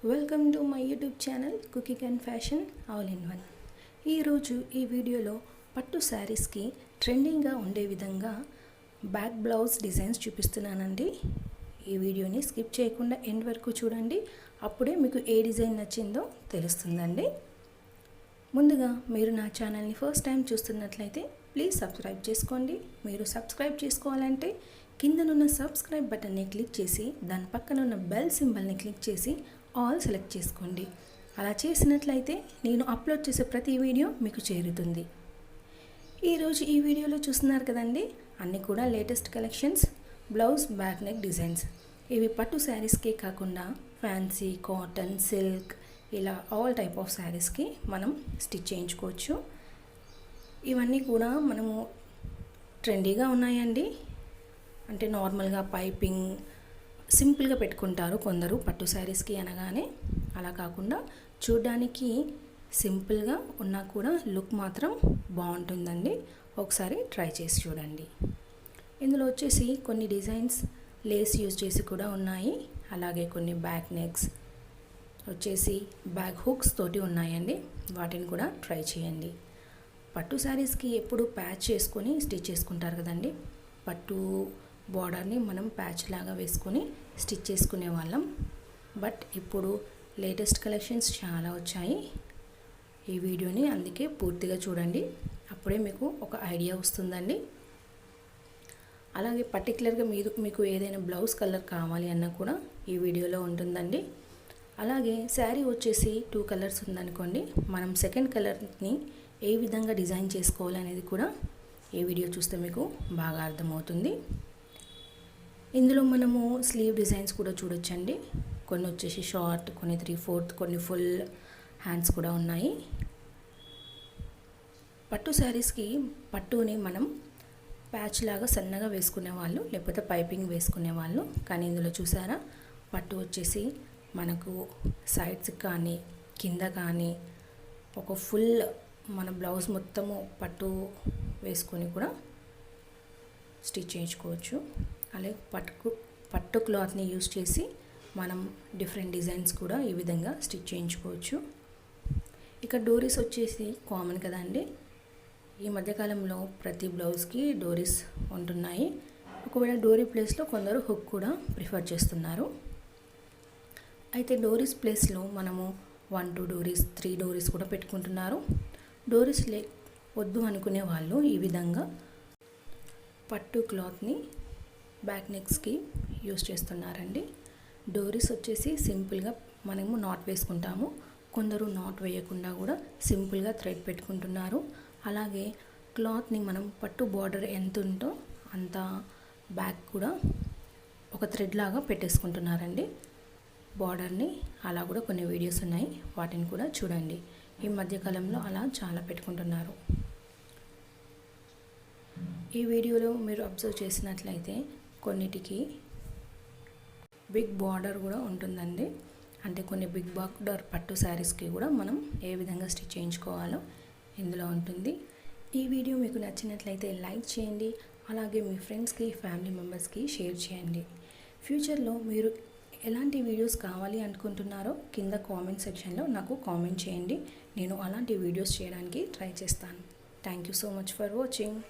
Welcome to my YouTube channel cooking and fashion all in one. ఈరోజు ఈ వీడియోలో పట్టు శారీస్కి ట్రెండింగ్గా ఉండే విధంగా బ్యాక్ బ్లౌజ్ డిజైన్స్ చూపిస్తున్నానండి. ఈ వీడియోని స్కిప్ చేయకుండా ఎండ్ వరకు చూడండి, అప్పుడే మీకు ఏ డిజైన్ నచ్చిందో తెలుస్తుందండి. ముందుగా మీరు నా ఛానల్ని ఫస్ట్ టైం చూస్తున్నట్లయితే ప్లీజ్ సబ్స్క్రైబ్ చేసుకోండి. మీరు సబ్స్క్రైబ్ చేసుకోవాలంటే కిందనున్న సబ్స్క్రైబ్ బటన్ని క్లిక్ చేసి దాని పక్కన ఉన్న బెల్ సింబల్ని క్లిక్ చేసి ఆల్ సెలెక్ట్ చేసుకోండి. అలా చేసినట్లయితే నేను అప్లోడ్ చేసే ప్రతి వీడియో మీకు చేరుతుంది. ఈరోజు ఈ వీడియోలో చూస్తున్నారు కదండి, అన్నీ కూడా latest collections blouse back neck designs. ఇవి పట్టు శారీస్కే కాకుండా ఫ్యాన్సీ, కాటన్, సిల్క్ ఇలా ఆల్ టైప్ ఆఫ్ శారీస్కి మనం స్టిచ్ చేయించుకోవచ్చు. ఇవన్నీ కూడా మనము ట్రెండీగా ఉన్నాయండి. అంటే నార్మల్గా పైపింగ్ సింపుల్గా పెట్టుకుంటారు కొందరు పట్టు శారీస్కి అనగానే. అలా కాకుండా చూడడానికి సింపుల్గా ఉన్నా కూడా లుక్ మాత్రం బాగుంటుందండి. ఒకసారి ట్రై చేసి చూడండి. ఇందులో వచ్చేసి కొన్ని డిజైన్స్ లేస్ యూజ్ చేసి కూడా ఉన్నాయి. అలాగే కొన్ని బ్యాక్ నెక్స్ వచ్చేసి బ్యాక్ హుక్స్ తోటి ఉన్నాయండి. వాటిని కూడా ట్రై చేయండి. పట్టు శారీస్కి ఎప్పుడు ప్యాచ్ చేసుకొని స్టిచ్ చేసుకుంటారు కదండి. పట్టు బార్డర్ని మనం ప్యాచ్ లాగా వేసుకొని స్టిచ్ చేసుకునే వాళ్ళం. బట్ ఇప్పుడు లేటెస్ట్ కలెక్షన్స్ చాలా వచ్చాయి. ఈ వీడియోని అందుకే పూర్తిగా చూడండి, అప్పుడే మీకు ఒక ఐడియా వస్తుందండి. అలాగే పర్టికులర్గా మీకు ఏదైనా బ్లౌజ్ కలర్ కావాలి అన్నా కూడా ఈ వీడియోలో ఉంటుందండి. అలాగే శారీ వచ్చేసి 2 కలర్స్ ఉందనుకోండి, మనం సెకండ్ కలర్ని ఏ విధంగా డిజైన్ చేసుకోవాలనేది కూడా ఈ వీడియో చూస్తే మీకు బాగా అర్థమవుతుంది. ఇందులో మనము స్లీవ్ డిజైన్స్ కూడా చూడొచ్చండి. కొన్ని వచ్చేసి షార్ట్, కొన్ని 3/4, కొన్ని ఫుల్ హ్యాండ్స్ కూడా ఉన్నాయి. పట్టు శారీస్కి పట్టుని మనం ప్యాచ్ లాగా సన్నగా వేసుకునే వాళ్ళు, లేకపోతే పైపింగ్ వేసుకునే వాళ్ళు. కానీ ఇందులో చూసారా, పట్టు వచ్చేసి మనకు సైడ్స్ కానీ కింద కానీ ఒక ఫుల్ మన బ్లౌజ్ మొత్తము పట్టు వేసుకొని కూడా స్టిచ్ చేయించుకోవచ్చు. అలాగే పట్టు క్లాత్ని యూజ్ చేసి మనం డిఫరెంట్ డిజైన్స్ కూడా ఈ విధంగా స్టిచ్ చేయించుకోవచ్చు. ఇక డోరీస్ వచ్చేసి కామన్ కదండి. ఈ మధ్యకాలంలో ప్రతి బ్లౌజ్కి డోరీస్ ఉంటున్నాయి. ఒకవేళ డోరీ ప్లేస్లో కొందరు హుక్ కూడా ప్రిఫర్ చేస్తున్నారు. అయితే డోరీస్ ప్లేస్లో మనము 1, 2 డోరీస్, 3 డోరీస్ కూడా పెట్టుకుంటున్నారు. డోరీస్ వద్దు అనుకునే వాళ్ళు ఈ విధంగా పట్టు క్లాత్ని బ్యాక్ నెక్స్కి యూస్ చేస్తున్నారండి. డోరీస్ వచ్చేసి సింపుల్గా మనము నాట్ వేసుకుంటాము. కొందరు నాట్ వేయకుండా కూడా సింపుల్గా థ్రెడ్ పెట్టుకుంటున్నారు. అలాగే క్లాత్ని మనం పట్టు బార్డర్ ఎంత ఉందో అంత బ్యాక్ కూడా ఒక థ్రెడ్ లాగా పెట్టేసుకుంటున్నారండి బార్డర్ని. అలా కూడా కొన్ని వీడియోస్ ఉన్నాయి, వాటిని కూడా చూడండి. ఈ మధ్యకాలంలో అలా చాలా పెట్టుకుంటున్నారు. ఈ వీడియోలో మీరు అబ్జర్వ్ చేసినట్లయితే కొన్నిటికి బిగ్ బార్డర్ కూడా ఉంటుందండి. అంటే కొన్ని బిగ్ బార్డర్ పట్టు శారీస్కి కూడా మనం ఏ విధంగా స్టిచ్ చేయించుకోవాలో ఇందులో ఉంటుంది. ఈ వీడియో మీకు నచ్చినట్లయితే లైక్ చేయండి. అలాగే మీ ఫ్రెండ్స్కి, ఫ్యామిలీ మెంబర్స్కి షేర్ చేయండి. ఫ్యూచర్లో మీరు ఎలాంటి వీడియోస్ కావాలి అనుకుంటున్నారో కింద కామెంట్ సెక్షన్లో నాకు కామెంట్ చేయండి. నేను అలాంటి వీడియోస్ చేయడానికి ట్రై చేస్తాను. Thank you so much for watching.